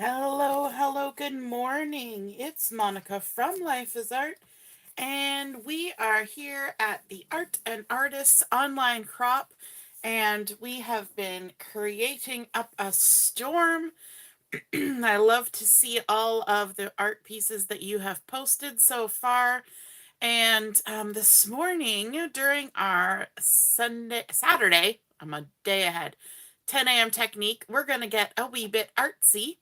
Hello, good morning. It's Monica from Life is Art, and we are here at the Art and Artists online crop, and we have been creating up a storm. I love to see all of the art pieces that you have posted so far. And this morning during our Saturday, I'm a day ahead, 10 a.m. technique, we're going to get a wee bit artsy.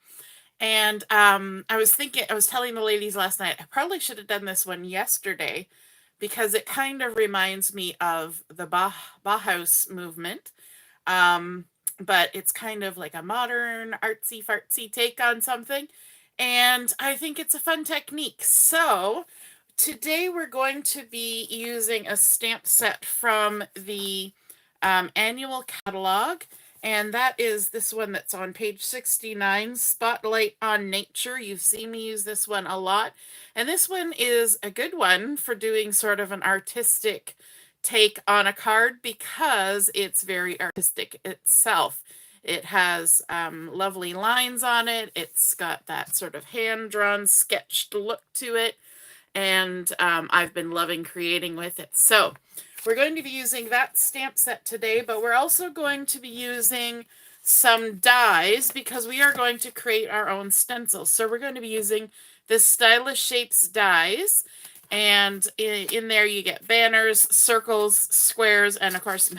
And I was telling the ladies last night, I probably should have done this one yesterday because it kind of reminds me of the Bauhaus movement. Um, but it's kind of like a modern artsy fartsy take on something. And I think it's a fun technique. So today we're going to be using a stamp set from the annual catalog, and that is this one that's on page 69, Spotlight on Nature. You've seen me use this one a lot, and this one is a good one for doing sort of an artistic take on a card because it's very artistic itself. It has lovely lines on it. It's got that sort of hand-drawn, sketched look to it, and I've been loving creating with it. So we're going to be using that stamp set today, but we're also going to be using some dies because we are going to create our own stencils. So we're going to be using the Stylish Shapes dies, and in there you get banners, circles, squares, and of course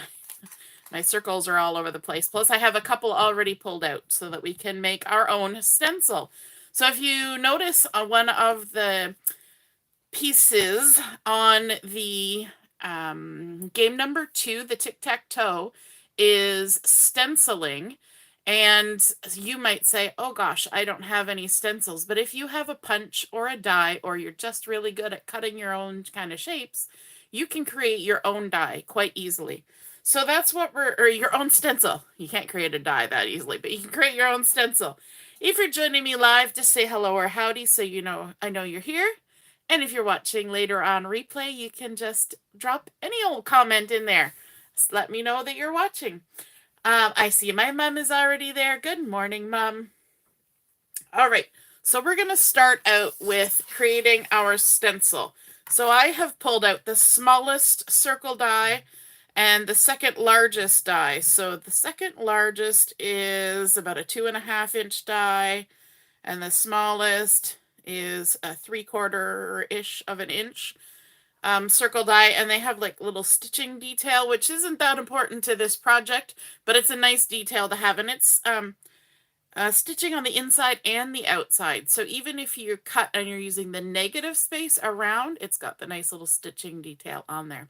my circles are all over the place. Plus I have a couple already pulled out so that we can make our own stencil. So if you notice one of the pieces on the game number 2, the tic-tac-toe, is stenciling. And you might say, oh gosh, I don't have any stencils. But if you have a punch or a die, or you're just really good at cutting your own kind of shapes, you can create your own die quite easily. So that's what or your own stencil. You can't create a die that easily, but you can create your own stencil. If you're joining me live, just say hello or howdy so you know I know you're here. And if you're watching later on replay, you can just drop any old comment in there. Just let me know that you're watching. I see my mom is already there. Good morning, Mom. All right, so we're going to start out with creating our stencil. So I have pulled out the smallest circle die and the second largest die. So the second largest is about a 2.5-inch die, and the smallest is a 3/4-ish of an inch circle die, and they have like little stitching detail, which isn't that important to this project, but it's a nice detail to have, and it's stitching on the inside and the outside. So even if you cut and you're using the negative space around, it's got the nice little stitching detail on there.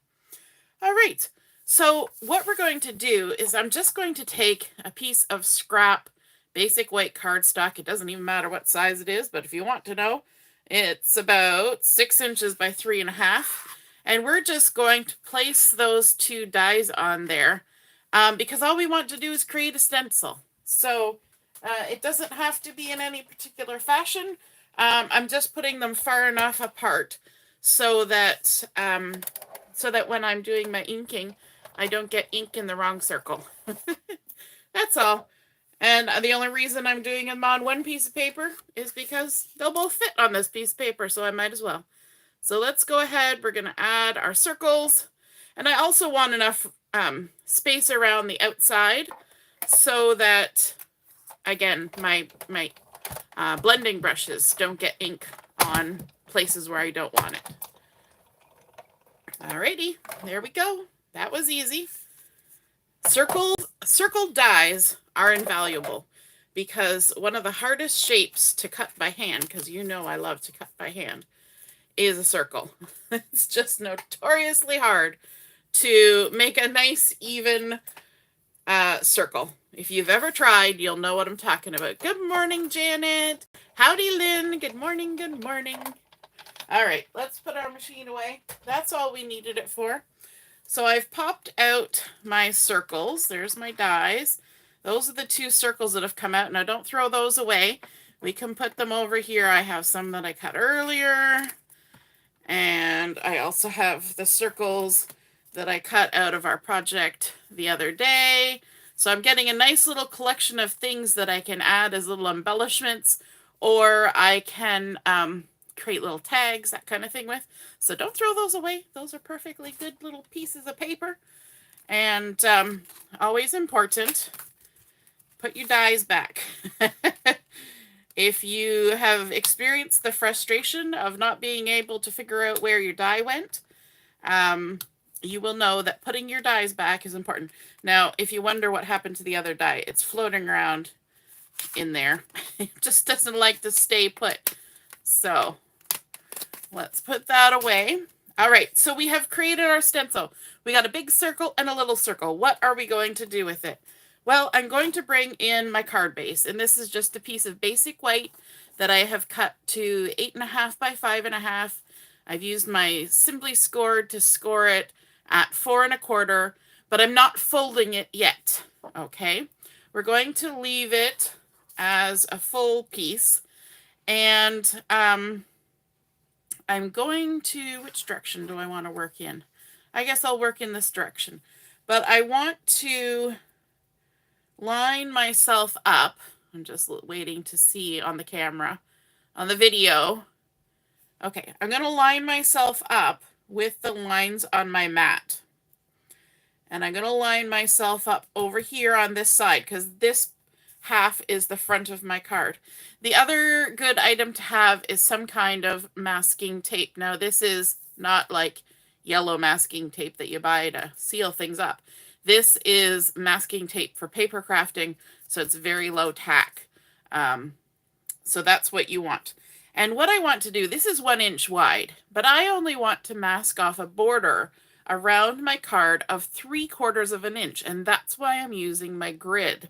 All right, so what we're going to do is I'm just going to take a piece of scrap basic white cardstock. It doesn't even matter what size it is, but if you want to know, it's about 6 inches by 3.5. And we're just going to place those 2 dies on there because all we want to do is create a stencil. So it doesn't have to be in any particular fashion. I'm just putting them far enough apart so that when I'm doing my inking, I don't get ink in the wrong circle. That's all. And the only reason I'm doing them on one piece of paper is because they'll both fit on this piece of paper, so I might as well. So let's go ahead. We're going to add our circles. And I also want enough space around the outside so that, again, my blending brushes don't get ink on places where I don't want it. Alrighty, there we go. That was easy. Circled dies are invaluable because one of the hardest shapes to cut by hand, because you know I love to cut by hand, is a circle. It's just notoriously hard to make a nice, even circle. If you've ever tried, you'll know what I'm talking about. Good morning, Janet. Howdy, Lynn. Good morning, good morning. All right, let's put our machine away. That's all we needed it for. So I've popped out my circles. There's my dies. Those are the 2 circles that have come out. Now don't throw those away. We can put them over here. I have some that I cut earlier. And I also have the circles that I cut out of our project the other day. So I'm getting a nice little collection of things that I can add as little embellishments, or I can create little tags, that kind of thing with. So don't throw those away. Those are perfectly good little pieces of paper. And always important, put your dies back. If you have experienced the frustration of not being able to figure out where your die went, you will know that putting your dies back is important. Now, if you wonder what happened to the other die, it's floating around in there. It just doesn't like to stay put. So let's put that away. All right, so we have created our stencil. We got a big circle and a little circle. What are we going to do with it? Well, I'm going to bring in my card base, and this is just a piece of basic white that I have cut to 8.5 by 5.5. I've used my Simply Scored to score it at 4 1/4, but I'm not folding it yet, okay? We're going to leave it as a full piece, and I'm going to, which direction do I want to work in? I guess I'll work in this direction, but I want to line myself up. I'm just waiting to see on the camera, on the video. Okay, I'm going to line myself up with the lines on my mat. And I'm going to line myself up over here on this side because this half is the front of my card. The other good item to have is some kind of masking tape. Now, this is not like yellow masking tape that you buy to seal things up. This is masking tape for paper crafting, so it's very low tack. So that's what you want. And what I want to do, this is 1 inch wide, but I only want to mask off a border around my card of 3/4 of an inch, and that's why I'm using my grid.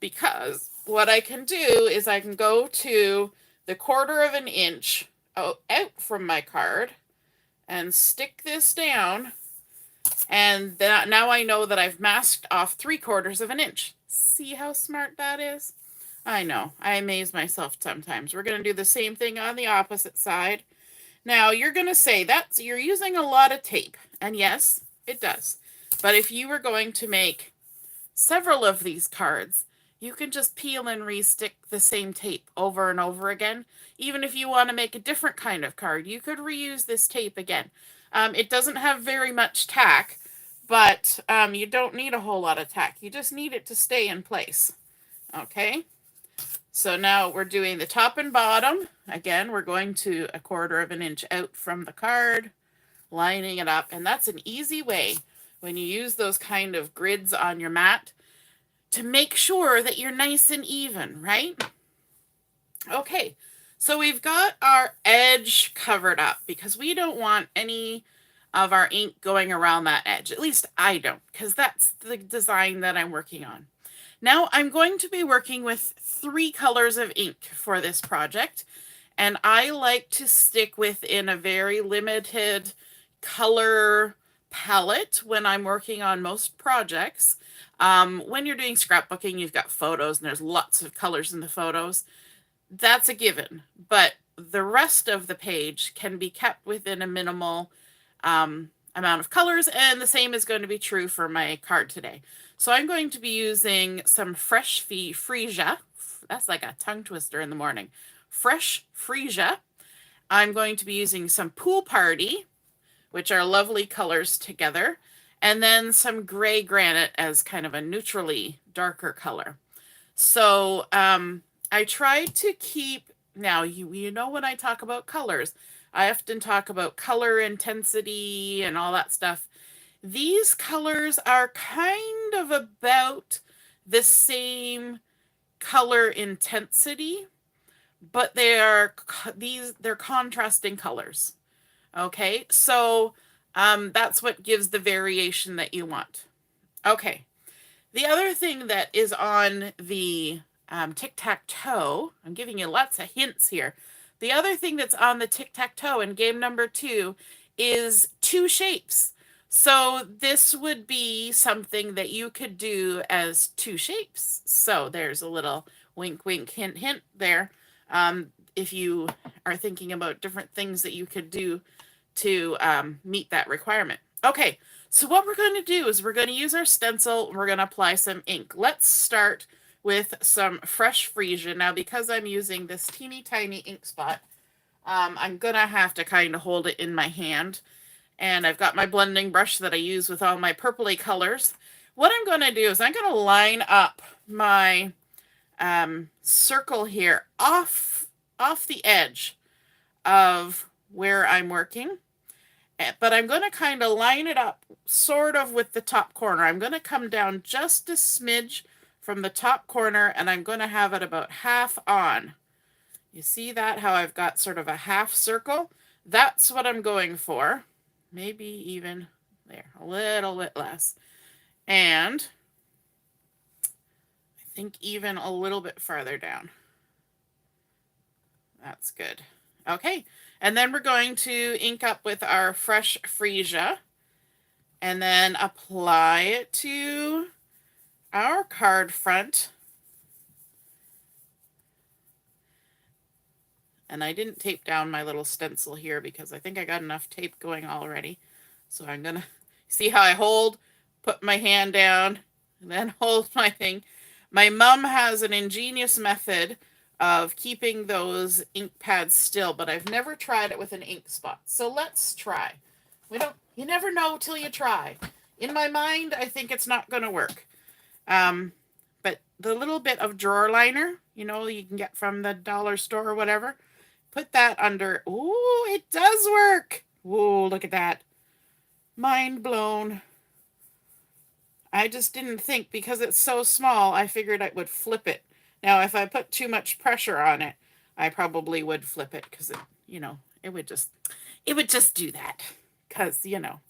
Because what I can do is I can go to the 1/4 of an inch out from my card and stick this down, and now I know that I've masked off 3/4 of an inch. See how smart that is? I know, I amaze myself sometimes. We're going to do the same thing on the opposite side. Now, you're going to say you're using a lot of tape, and yes, it does. But if you were going to make several of these cards, you can just peel and restick the same tape over and over again. Even if you want to make a different kind of card, you could reuse this tape again. It doesn't have very much tack, but you don't need a whole lot of tack. You just need it to stay in place. Okay? So now we're doing the top and bottom. Again, we're going to 1/4 of an inch out from the card, lining it up. And that's an easy way when you use those kind of grids on your mat to make sure that you're nice and even, right? Okay, so we've got our edge covered up because we don't want any of our ink going around that edge. At least I don't, because that's the design that I'm working on. Now I'm going to be working with 3 colors of ink for this project, and I like to stick within a very limited color palette when I'm working on most projects. When you're doing scrapbooking, you've got photos and there's lots of colors in the photos. That's a given, but the rest of the page can be kept within a minimal amount of colors, and the same is going to be true for my card today. So I'm going to be using some fresh Fresia. That's like a tongue twister in the morning. Fresh Fresia. I'm going to be using some Pool Party, which are lovely colors together, and then some gray granite as kind of a neutrally darker color. So I tried to keep, now you know when I talk about colors, I often talk about color intensity and all that stuff. These colors are kind of about the same color intensity, but they're contrasting colors. Okay, so that's what gives the variation that you want. Okay, the other thing that is on the tic-tac-toe, I'm giving you lots of hints here. The other thing that's on the tic-tac-toe in game number 2 is 2 shapes. So this would be something that you could do as 2 shapes. So there's a little wink, wink, hint, hint there. If you are thinking about different things that you could do to meet that requirement. Okay, So what we're going to do is we're going to use our stencil and we're going to apply some ink. Let's start with some fresh Fresia. Now, because I'm using this teeny tiny ink spot, I'm going to have to kind of hold it in my hand. And I've got my blending brush that I use with all my purpley colors. What I'm going to do is I'm going to line up my circle here off the edge of where I'm working. But I'm going to kind of line it up sort of with the top corner. I'm going to come down just a smidge from the top corner, and I'm going to have it about half on. You see that, how I've got sort of a half circle? That's what I'm going for. Maybe even there, a little bit less. And I think even a little bit farther down. That's good. Okay, and then we're going to ink up with our fresh Fresia and then apply it to our card front. And I didn't tape down my little stencil here because I think I got enough tape going already. So I'm going to see how I hold, put my hand down, and then hold my thing. My mom has an ingenious method of keeping those ink pads still, but I've never tried it with an ink spot. So let's try. You never know till you try. In my mind, I think it's not going to work. But the little bit of drawer liner, you know, you can get from the dollar store or whatever, put that under. Ooh, it does work. Ooh, look at that. Mind blown. I just didn't think, because it's so small, I figured I would flip it. Now, if I put too much pressure on it, I probably would flip it because it, you know, it would just do that because, you know.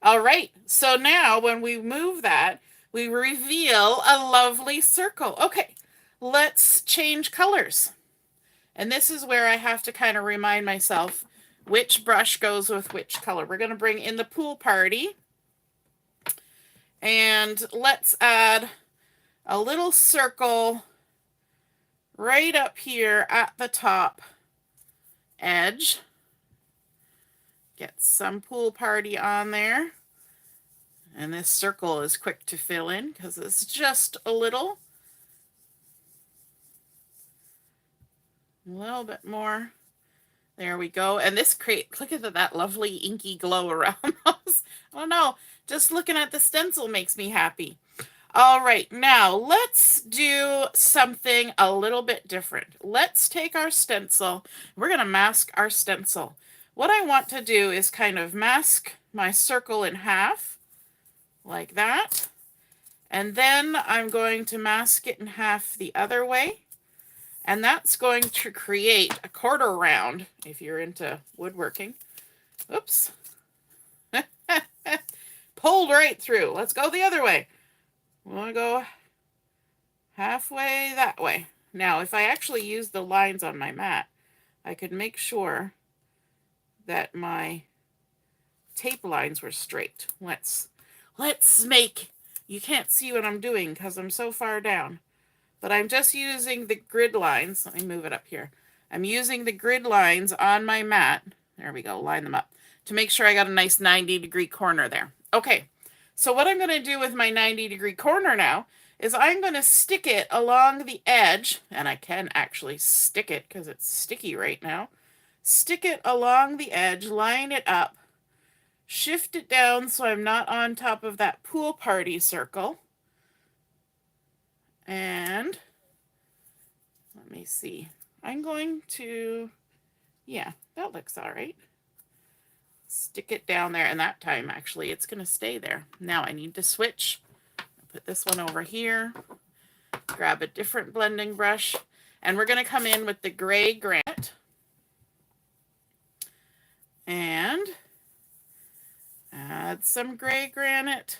All right. So now when we move that, we reveal a lovely circle. Okay, let's change colors. And this is where I have to kind of remind myself which brush goes with which color. We're going to bring in the Pool Party. And let's add a little circle right up here at the top edge. Get some Pool Party on there. And this circle is quick to fill in because it's just a little bit more. There we go. And this look at that lovely inky glow around those. I don't know, just looking at the stencil makes me happy. All right, now let's do something a little bit different. Let's take our stencil. We're going to mask our stencil. What I want to do is kind of mask my circle in half, like that. And then I'm going to mask it in half the other way. And that's going to create a quarter round, if you're into woodworking. Oops. Pulled right through. Let's go the other way. We'll go halfway that way. Now, if I actually use the lines on my mat, I could make sure that my tape lines were straight. Let's make, you can't see what I'm doing because I'm so far down. But I'm just using the grid lines. Let me move it up here. I'm using the grid lines on my mat. There we go, line them up to make sure I got a nice 90-degree corner there. Okay, so what I'm going to do with my 90-degree corner now is I'm going to stick it along the edge, and I can actually stick it because it's sticky right now. Stick it along the edge, line it up, shift it down so I'm not on top of that Pool Party circle. And let me see. I'm going to, yeah, that looks all right. Stick it down there, and that time actually it's going to stay there. Now I need to switch. Put this one over here. Grab a different blending brush, and we're going to come in with the gray granite. And add some gray granite.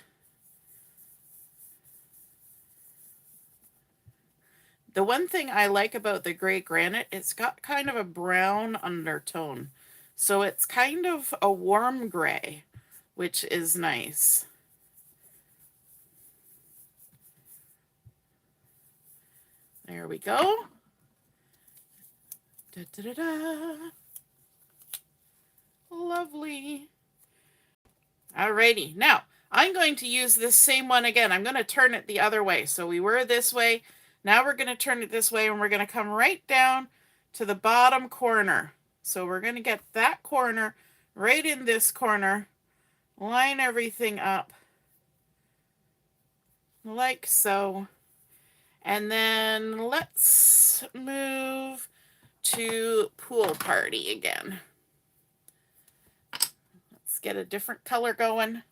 The one thing I like about the gray granite, it's got kind of a brown undertone. So it's kind of a warm gray, which is nice. There we go. Da, da, da, da. Lovely. Alrighty. Now, I'm going to use this same one again. I'm going to turn it the other way. So we were this way. Now we're going to turn it this way, and we're going to come right down to the bottom corner. So we're going to get that corner right in this corner, line everything up like so. And then let's move to pool party again. Let's get a different color going.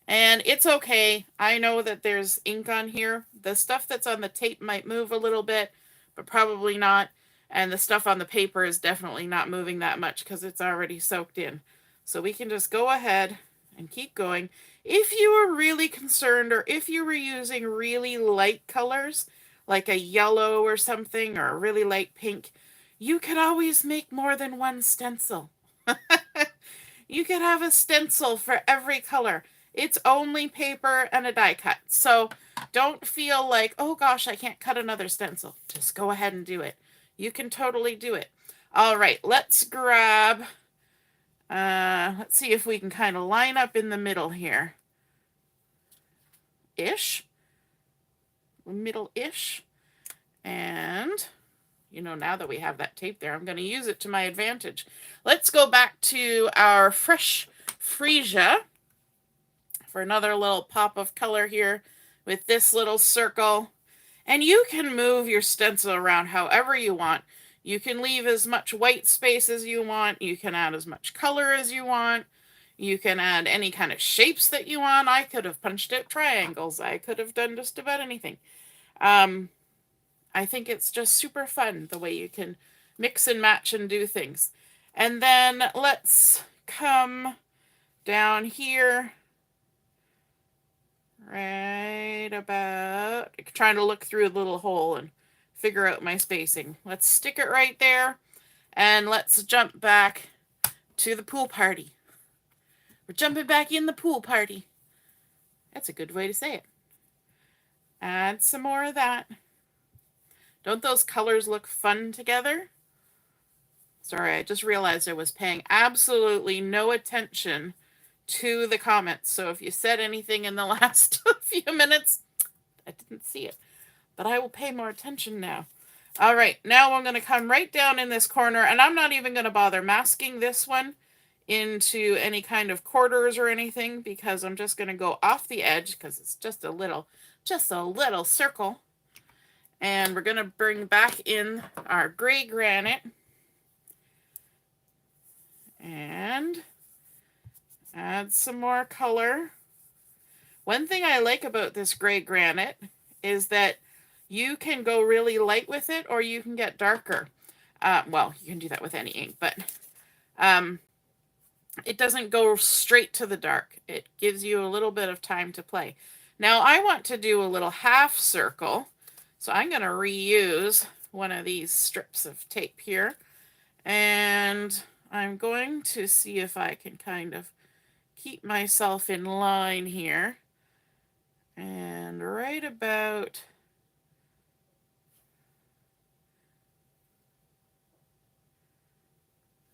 And it's okay. I know that there's ink on here. The stuff that's on the tape might move a little bit, but probably not. And the stuff on the paper is definitely not moving that much because it's already soaked in. So we can just go ahead and keep going. If you were really concerned, or if you were using really light colors, like a yellow or something, or a really light pink, you could always make more than one stencil. You could have a stencil for every color. It's only paper and a die cut. So don't feel like, oh gosh, I can't cut another stencil. Just go ahead and do it. You can totally do it. All right, let's grab, let's see if we can kind of line up in the middle here. Ish. Middle-ish. And, you know, now that we have that tape there, I'm going to use it to my advantage. Let's go back to our fresh Fresia for another little pop of color here with this little circle. And you can move your stencil around however you want. You can leave as much white space as you want. You can add as much color as you want. You can add any kind of shapes that you want. I could have punched out triangles. I could have done just about anything. I think it's just super fun the way you can mix and match and do things. And then let's come down here. Right about, trying to look through a little hole and figure out my spacing. Let's stick it right there, and let's jump back to the pool party. We're jumping back in the pool party. That's a good way to say it. Add some more of that. Don't those colors look fun together? Sorry, I just realized I was paying absolutely no attention to the comments. So if you said anything in the last few minutes, I didn't see it. But I will pay more attention now. All right, now I'm going to come right down in this corner, and I'm not even going to bother masking this one into any kind of quarters or anything, because I'm just going to go off the edge because it's just a little circle. And we're going to bring back in our gray granite. And add some more color. One thing I like about this gray granite is that you can go really light with it, or you can get darker. Well, you can do that with any ink, but it doesn't go straight to the dark. It gives you a little bit of time to play. Now I want to do a little half circle, so I'm going to reuse one of these strips of tape here, and I'm going to see if I can kind of keep myself in line here, and right about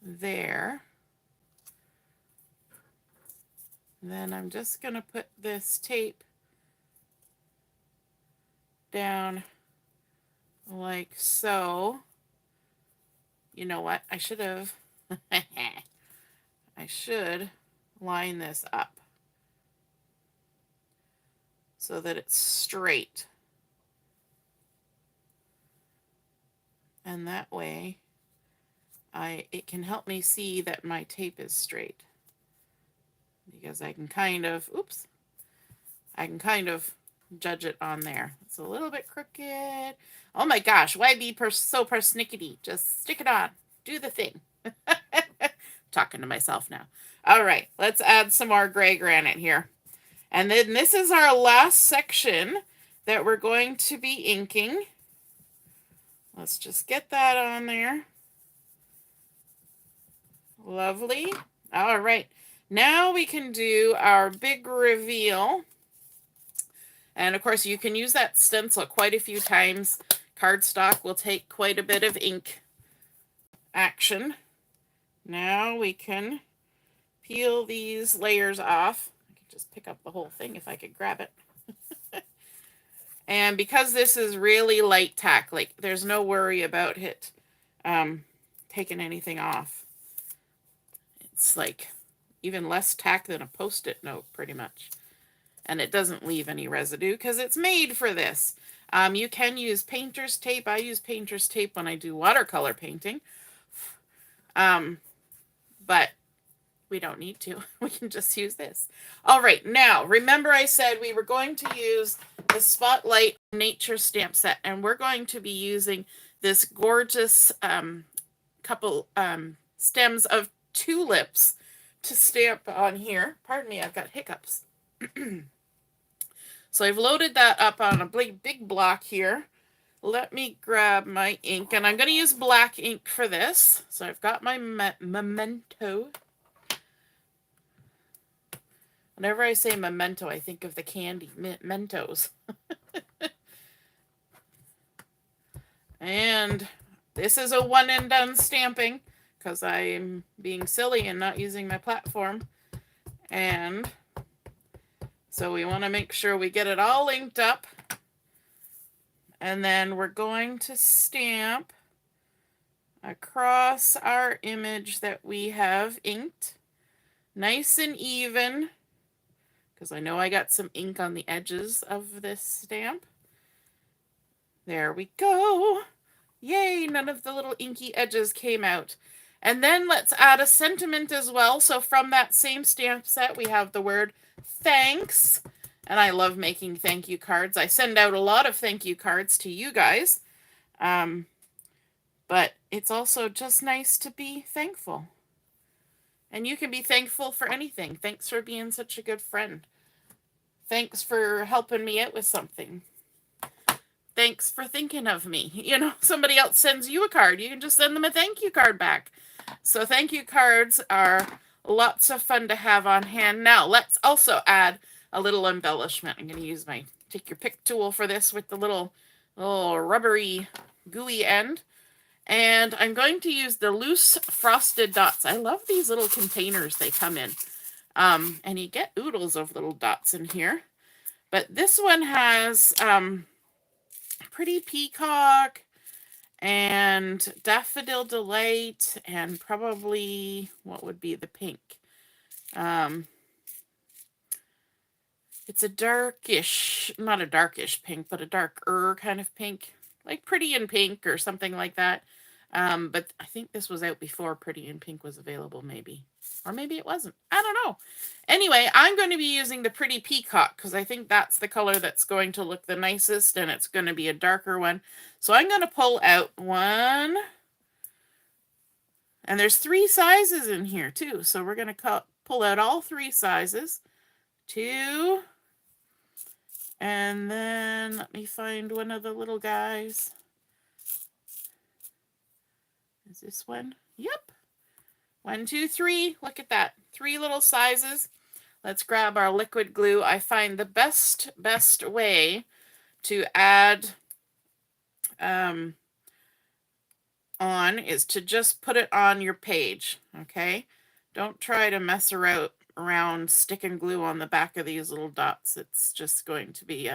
there. Then I'm just going to put this tape down like so. You know what? I should have I should line this up so that it's straight. And that way it can help me see that my tape is straight. Because I can kind of, I can kind of judge it on there. It's a little bit crooked. Oh my gosh, why be so persnickety? Just stick it on. Do the thing. Talking to myself now. All right, let's add some more gray granite here. And then this is our last section that we're going to be inking. Let's just get that on there. Lovely. All right. Now we can do our big reveal. And of course, you can use that stencil quite a few times. Cardstock will take quite a bit of ink action. Now we can peel these layers off. I can just pick up the whole thing if I could grab it. And because this is really light tack, like there's no worry about it taking anything off. It's like even less tack than a Post-it note pretty much. And it doesn't leave any residue because it's made for this. You can use painter's tape. I use painter's tape when I do watercolor painting. But we don't need to. We can just use this. All right, now, remember I said we were going to use the Spotlight Nature stamp set, and we're going to be using this gorgeous couple stems of tulips to stamp on here. Pardon me, I've got hiccups. So I've loaded that up on a big block here. Let me grab my ink, and I'm going to use black ink for this. So I've got my Memento. Whenever I say Memento, I think of the candy, Mentos. And this is a one and done stamping because I'm being silly and not using my platform. And so we want to make sure we get it all inked up. And then we're going to stamp across our image that we have inked. Nice and even, because I know I got some ink on the edges of this stamp. There we go. Yay, none of the little inky edges came out. And then let's add a sentiment as well. So from that same stamp set, we have the word thanks. And I love making thank you cards. I send out a lot of thank you cards to you guys. But it's also just nice to be thankful. And you can be thankful for anything. Thanks for being such a good friend. Thanks for helping me out with something. Thanks for thinking of me. You know, somebody else sends you a card. You can just send them a thank you card back. So thank you cards are lots of fun to have on hand. Now, let's also add a little embellishment. I'm going to use my take your pick tool for this with the little rubbery, gooey end. And I'm going to use the loose frosted dots. I love these little containers they come in. And you get oodles of little dots in here. But this one has Pretty Peacock and Daffodil Delight and probably what would be the pink. It's a darkish, not a darkish pink, but a darker kind of pink, like Pretty in Pink or something like that. But I think this was out before Pretty in Pink was available, maybe. Or maybe it wasn't. I don't know. Anyway, I'm going to be using the Pretty Peacock because I think that's the color that's going to look the nicest, and it's going to be a darker one. So I'm going to pull out one. And there's 3 sizes in here, too. So we're going to pull out all 3 sizes. 2. And then let me find one of the little guys. Is this one? Yep. 1, 2, 3. Look at that. 3 little sizes. Let's grab our liquid glue. I find the best way to add on is to just put it on your page. Okay? Don't try to mess around sticking glue on the back of these little dots. It's just going to be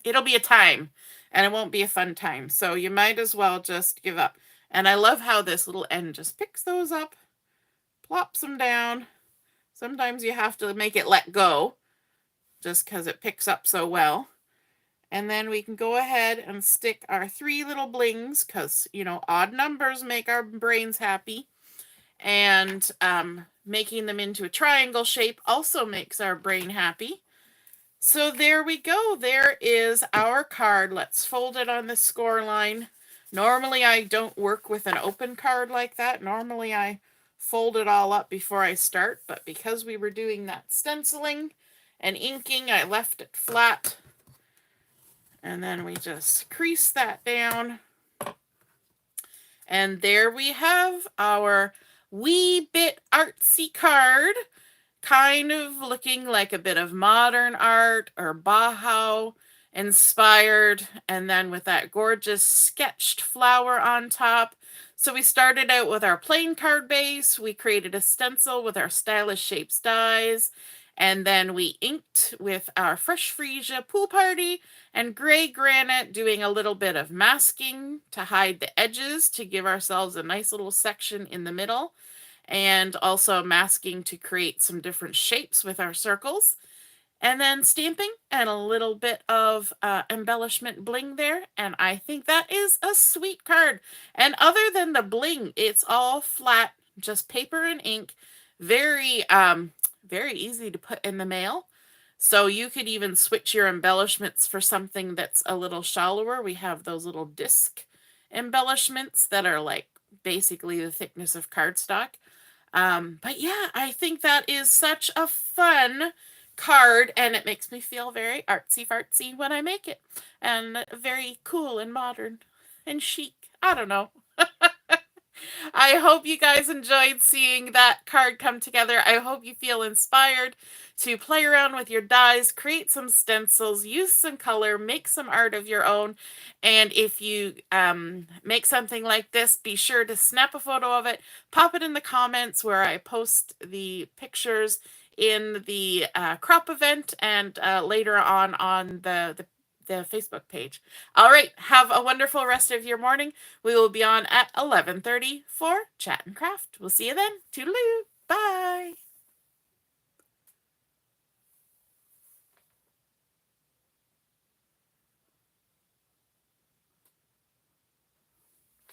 it'll be a time, and it won't be a fun time. So you might as well just give up. And I love how this little end just picks those up, plops them down. Sometimes you have to make it let go just because it picks up so well. And then we can go ahead and stick our 3 little blings because, you know, odd numbers make our brains happy. And making them into a triangle shape also makes our brain happy. So there we go. There is our card. Let's fold it on the score line. Normally I don't work with an open card like that. Normally I fold it all up before I start. But because we were doing that stenciling and inking, I left it flat. And then we just crease that down. And there we have our wee bit artsy card, kind of looking like a bit of modern art or Bauhaus. inspired, and then with that gorgeous sketched flower on top. So we started out with our plain card base, we created a stencil with our stylish shapes dies, and then we inked with our fresh Fresia pool party and gray granite, doing a little bit of masking to hide the edges to give ourselves a nice little section in the middle, and also masking to create some different shapes with our circles. And then stamping and a little bit of embellishment bling there. And I think that is a sweet card. And other than the bling, it's all flat, just paper and ink. Very easy to put in the mail. So you could even switch your embellishments for something that's a little shallower. We have those little disc embellishments that are like basically the thickness of cardstock. But yeah, I think that is such a fun card, and it makes me feel very artsy fartsy when I make it, and very cool and modern and chic. I don't know. I hope you guys enjoyed seeing that card come together. I hope you feel inspired to play around with your dies, create some stencils, use some color, make some art of your own. And if you make something like this, be sure to snap a photo of it, pop it in the comments where I post the pictures in the crop event, and later on the Facebook page. All right, have a wonderful rest of your morning. We will be on at 11:30 for Chat and Craft. We'll see you then. Toodaloo. Bye.